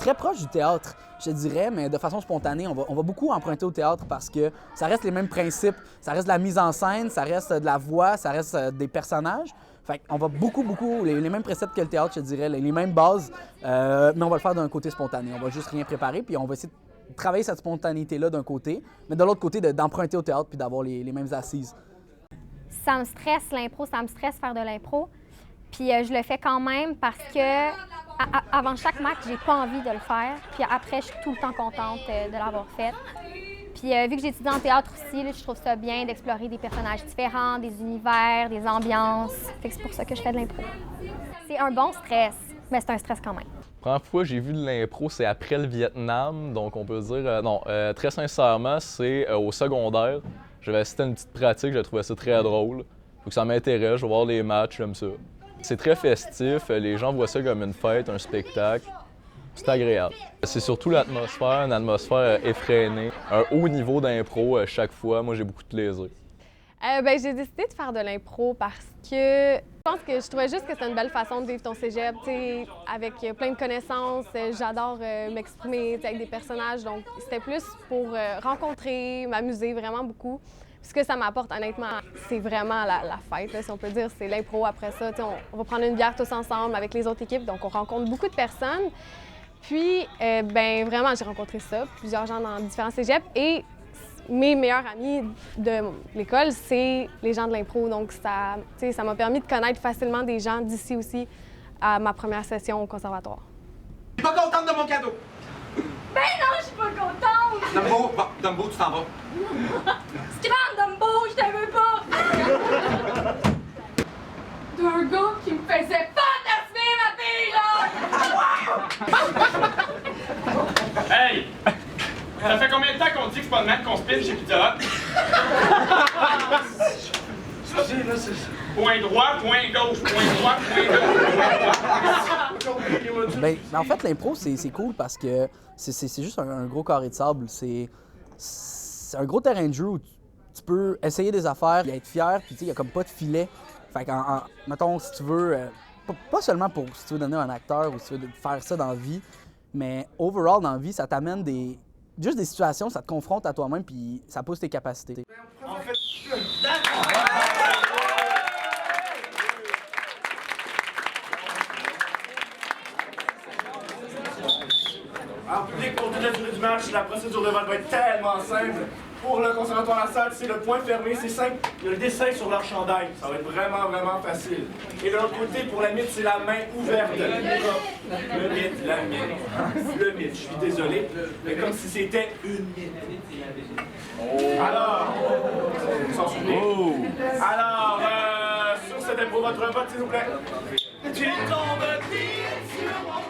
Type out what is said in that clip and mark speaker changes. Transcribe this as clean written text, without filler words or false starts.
Speaker 1: très proche du théâtre, je dirais, mais de façon spontanée. On va beaucoup emprunter au théâtre parce que ça reste les mêmes principes. Ça reste de la mise en scène, ça reste de la voix, ça reste des personnages. Fait qu'on va beaucoup, les mêmes préceptes que le théâtre, je dirais, les mêmes bases, mais on va le faire d'un côté spontané. On va juste rien préparer, puis on va essayer de travailler cette spontanéité-là d'un côté, mais de l'autre côté, d'emprunter au théâtre puis d'avoir les mêmes assises.
Speaker 2: Ça me stresse l'impro, ça me stresse faire de l'impro. Puis je le fais quand même parce que avant chaque match, j'ai pas envie de le faire. Puis après, je suis tout le temps contente de l'avoir fait. Puis vu que j'étudie en théâtre aussi, là, je trouve ça bien d'explorer des personnages différents, des univers, des ambiances. Fait que c'est pour ça que je fais de l'impro. C'est un bon stress, mais c'est un stress quand même.
Speaker 3: La première fois que j'ai vu de l'impro, c'est après le Vietnam. Donc on peut dire, très sincèrement, c'est au secondaire. J'avais assisté à une petite pratique, j'ai trouvé ça très drôle. Faut que ça m'intéresse, je vais voir les matchs, j'aime ça. C'est très festif, les gens voient ça comme une fête, un spectacle. C'est agréable. C'est surtout l'atmosphère, une atmosphère effrénée, un haut niveau d'impro chaque fois. Moi, j'ai beaucoup de plaisir.
Speaker 4: J'ai décidé de faire de l'impro parce que je pense que je trouvais juste que c'était une belle façon de vivre ton cégep, avec plein de connaissances. J'adore m'exprimer avec des personnages, donc c'était plus pour rencontrer, m'amuser vraiment beaucoup. Ce que ça m'apporte, honnêtement, c'est vraiment la fête, là, si on peut dire. C'est l'impro. Après ça, on va prendre une bière tous ensemble avec les autres équipes, donc on rencontre beaucoup de personnes. Puis, vraiment, j'ai rencontré ça, plusieurs gens dans différents cégeps. Et mes meilleurs amis de l'école, c'est les gens de l'impro. Donc, ça m'a permis de connaître facilement des gens d'ici aussi à ma première session au conservatoire.
Speaker 5: Je suis pas contente de mon cadeau!
Speaker 6: Ben non, je suis pas contente!
Speaker 5: Dumbo, bon, Dumbo, tu t'en vas.
Speaker 6: Scram, Dumbo, je te veux pas! D'un gars qui me faisait fantasmer ma fille, là!
Speaker 7: Hey! Ça fait combien de temps qu'on dit que c'est pas de même qu'on spin chez Pizza Hut? Point droit, point gauche, point droit, point gauche.
Speaker 1: Ben, en fait, l'impro, c'est cool parce que c'est juste un gros carré de sable. C'est un gros terrain de jeu où tu peux essayer des affaires et être fier, puis il n'y a comme pas de filet. Fait mettons, si tu veux, pas seulement pour si tu veux donner un acteur ou si tu veux faire ça dans la vie, mais overall dans la vie, ça t'amène juste des situations, ça te confronte à toi-même, puis ça pousse tes capacités.
Speaker 7: En fait,
Speaker 8: En public, pour toute la durée du match, la procédure de vote va être tellement simple. Pour le conservatoire La Salle, c'est le point fermé, c'est simple. Il y a le dessin sur leur chandail. Ça va être vraiment, vraiment facile. Et de l'autre côté, pour la mythe, c'est la main ouverte. Le mythe, la mythe. Le mythe, je suis désolé. Mais comme si c'était une mythe. Alors, vous s'en souvenez? Alors, sur cette impro, votre vote, s'il vous plaît. Tu tombes sur moi.